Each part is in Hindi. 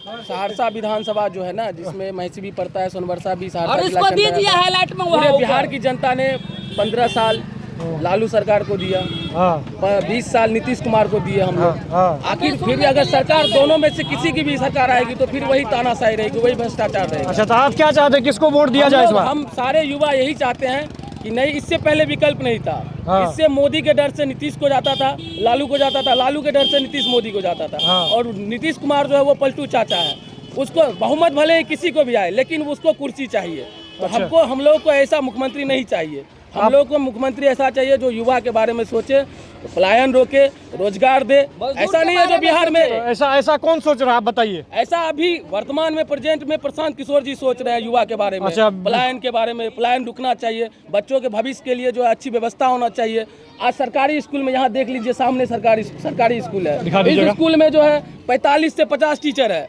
सहरसा विधानसभा जो है ना, जिसमें महिषी भी पड़ता है, सोनबरसा भी, और सहरसा इसको भी दिया हाईलाइट में पूरे बिहार की जनता ने 15 साल लालू सरकार को दिया, 20 साल नीतीश कुमार को दिए हम लोग। आखिर फिर भी अगर सरकार दोनों में से किसी की भी सरकार आएगी तो फिर वही तानाशाही रहेगी, वही भ्रष्टाचार रहेगा। अच्छा, तो आप क्या चाहते हैं, किसको वोट दिया जाए इस बार? हम सारे युवा यही चाहते हैं कि नहीं, इससे पहले विकल्प नहीं था। इससे मोदी के डर से नीतीश को जाता था, लालू को जाता था, लालू के डर से नीतीश मोदी को जाता था। और नीतीश कुमार जो है वो पलटू चाचा है, उसको बहुमत भले किसी को भी आए लेकिन उसको कुर्सी चाहिए। तो हम लोगों को ऐसा मुख्यमंत्री नहीं चाहिए। हम लोग को मुख्यमंत्री ऐसा चाहिए जो युवा के बारे में सोचे, पलायन रोके, रोजगार दे। ऐसा नहीं है जो बिहार में ऐसा कौन सोच रहा है, आप बताइए। ऐसा अभी वर्तमान में प्रेजेंट में प्रशांत किशोर जी सोच रहे हैं युवा के बारे में, पलायन के बारे में। पलायन रुकना चाहिए, बच्चों के भविष्य के लिए जो है अच्छी व्यवस्था होना चाहिए। आज सरकारी स्कूल में यहाँ देख लीजिए, सामने सरकारी स्कूल है, इस स्कूल में जो है 45 से 50 टीचर है,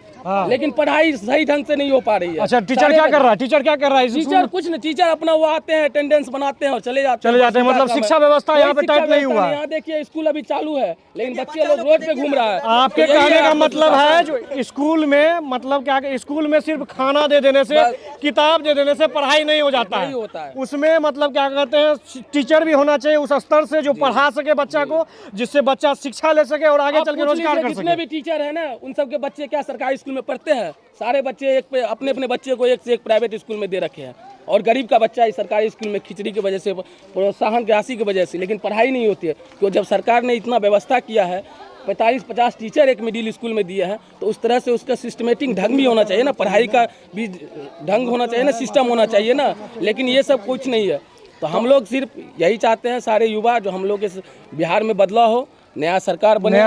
लेकिन पढ़ाई सही ढंग से नहीं हो पा रही है। अच्छा, टीचर क्या कर रहा है? टीचर कुछ नहीं, टीचर अपना वो आते हैं, अटेंडेंस बनाते हैं और चले जाते हैं। मतलब शिक्षा व्यवस्था यहाँ पे टाइट नहीं हुआ। यहाँ देखिए स्कूल अभी चालू है लेकिन बच्चे लोग रोड पे घूम रहा है। आपके कहने का मतलब है जो स्कूल में, मतलब क्या, स्कूल में सिर्फ खाना दे देने से, किताब दे देने से पढ़ाई नहीं हो जाता है। उसमें मतलब क्या कहते हैं, टीचर भी होना चाहिए उस स्तर से जो पढ़ा सके बच्चा को, जिससे बच्चा शिक्षा ले सके और आगे चल के रोजगार कर सके। जितने भी टीचर है ना, उन सब के बच्चे क्या सरकारी स्कूल में पढ़ते हैं? सारे बच्चे अपने अपने बच्चे को एक से एक प्राइवेट स्कूल में दे रखे हैं। और गरीब का बच्चा इस सरकारी स्कूल में खिचड़ी की वजह से, प्रोत्साहन की राशि की वजह से, लेकिन पढ़ाई नहीं होती है। क्योंकि जब सरकार ने इतना व्यवस्था किया है, 45-50 टीचर एक मिडिल स्कूल में दिए हैं, तो उस तरह से उसका सिस्टमेटिक ढंग भी होना चाहिए ना, पढ़ाई का भी ढंग होना चाहिए ना, सिस्टम होना चाहिए ना। लेकिन ये सब कुछ नहीं है। तो हम लोग सिर्फ यही चाहते हैं, सारे युवा, जो हम लोग इस बिहार में बदलाव हो, नया सरकार बने,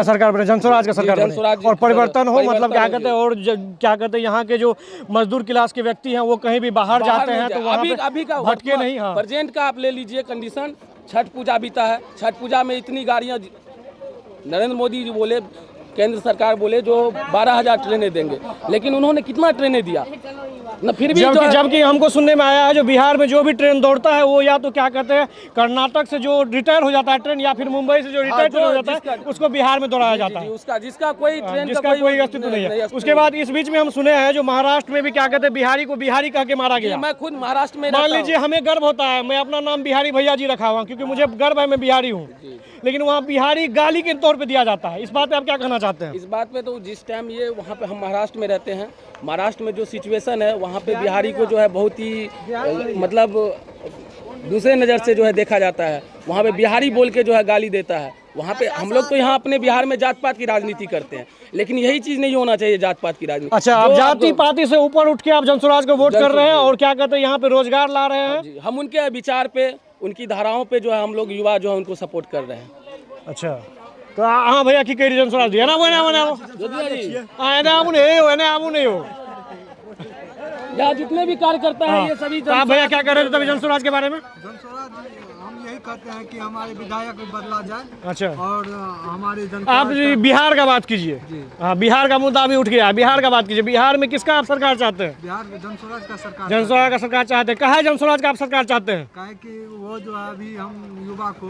जनस्वराज का सरकार बने और परिवर्तन हो। मतलब क्या कहते हैं, और क्या कहते हैं, यहाँ के जो मजदूर क्लास के व्यक्ति हैं वो कहीं भी बाहर जाते हैं तो अभी का भटके नहीं। प्रेजेंट का आप ले लीजिए कंडीशन, छठ पूजा बीता है, छठ पूजा में इतनी गाड़ियाँ, नरेंद्र मोदी जी बोले, केंद्र सरकार बोले जो 12,000 ट्रेनें देंगे, लेकिन उन्होंने कितना ट्रेनें दिया न, फिर भी जबकि हमको सुनने में आया है जो बिहार में जो भी ट्रेन दौड़ता है वो या तो क्या कहते हैं कर्नाटक से जो रिटायर हो जाता है ट्रेन, या फिर मुंबई से जो रिटायर हो जाता है उसको बिहार में दौड़ाया जाता है, जिसका कोई अस्तित्व नहीं है। उसके बाद इस बीच में हम सुने हैं जो महाराष्ट्र में भी क्या कहते हैं बिहारी को बिहारी कह के मारा गया। मैं खुद महाराष्ट्र में, मान लीजिए हमें गर्व होता है, मैं अपना नाम बिहारी भैया जी रखा हुआ क्योंकि मुझे गर्व है, मैं बिहारी हूँ, लेकिन वहाँ बिहारी गाली के तौर पे दिया जाता है। इस बात पे आप क्या कहना चाहते हैं? इस बात पे तो जिस टाइम ये वहाँ पे हम महाराष्ट्र में रहते हैं, महाराष्ट्र में जो सिचुएशन है वहाँ पे बिहारी को जो है बहुत ही मतलब दूसरे नज़र से जो है देखा जाता है। वहाँ पे बिहारी बोल के जो है गाली देता है। वहाँ पे हम लोग तो यहाँ अपने बिहार में जात पात की राजनीति करते हैं, लेकिन यही चीज़ नहीं होना चाहिए, जात पात की राजनीति। अच्छा, आप जाति पाति से ऊपर उठ के आप जनस्वराज को वोट कर रहे हैं और क्या कहते हैं यहाँ पे रोजगार ला रहे हैं। हम उनके विचार पे, उनकी धाराओं पे जो है हम लोग युवा जो है उनको सपोर्ट कर रहे हैं। अच्छा, तो हाँ भैया की कई जनस्वराज दिया ना यहाँ जितने भी कार्यकर्ता हैं ये सभी। तो आप भैया क्या कर रहे थे तभी जनस्वराज के बारे में? जनस्वराज हम यही कहते हैं कि हमारे विधायक बदला जाए। अच्छा, और हमारे आप बिहार का बात कीजिए। हाँ, बिहार का मुद्दा भी उठ गया, बिहार का बात कीजिए। बिहार में किसका आप सरकार चाहते हैं? बिहार में जनस्वराज का सरकार। जनस्वराज का सरकार चाहते हैं। कहाँ है जनस्वराज का आप सरकार चाहते हैं? कहे कि वो जो है अभी हम युवा को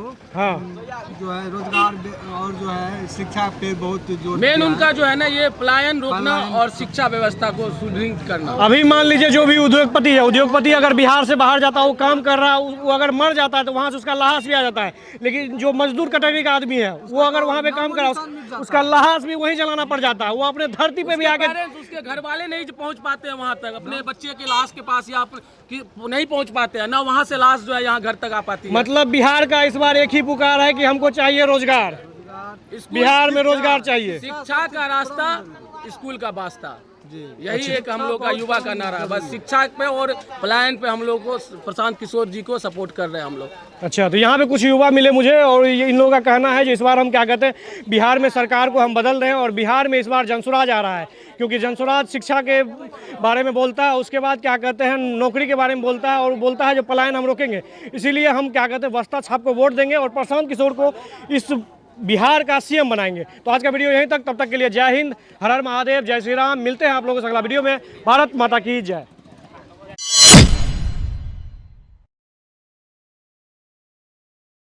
जो है रोजगार और जो है शिक्षा पे बहुत जोर, मेन उनका जो है ना ये पलायन रोकना और शिक्षा व्यवस्था को सुदृढ़ करना। अभी मान लीजिए जो भी उद्योगपति है, उद्योगपति अगर बिहार से बाहर जाता है, वो काम कर रहा है, वो अगर मर जाता है तो वहाँ से उसका लाश भी आ जाता है। लेकिन जो मजदूर कैटेगरी का आदमी है वो अगर वहाँ पे काम करा, उसका लाश भी वहीं जलाना पड़ जाता है। वो अपने धरती पे भी आके, उसके घर वाले नहीं पहुँच पाते हैं वहाँ तक, अपने बच्चे के लाश के पास या नहीं पहुँच पाते हैं ना, वहाँ से लाश जो है यहाँ घर तक आ पाती है। मतलब बिहार का इस बार एक ही पुकार है कि हमको चाहिए रोजगार, बिहार में रोजगार चाहिए, शिक्षा का रास्ता, स्कूल का वास्ता। यही एक हम लोग का युवा का नारा है। बस शिक्षा पे और पलायन पे हम लोग को प्रशांत किशोर जी को सपोर्ट कर रहे हैं हम लोग। अच्छा, तो यहाँ पे कुछ युवा मिले मुझे और इन लोगों का कहना है जो इस बार हम क्या कहते हैं बिहार में सरकार को हम बदल रहे हैं और बिहार में इस बार जनस्वराज आ रहा है, क्योंकि जनस्वराज शिक्षा के बारे में बोलता है, उसके बाद क्या कहते हैं नौकरी के बारे में बोलता है और बोलता है जो पलायन हम रोकेंगे। इसीलिए हम क्या कहते हैं बस्ता छाप को वोट देंगे और प्रशांत किशोर को इस बिहार का सीएम बनाएंगे। तो आज का वीडियो यहीं तक, तब तक के लिए जय हिंद, हर हर महादेव, जय श्री राम। मिलते हैं आप लोगों से अगला वीडियो में। भारत माता की जय।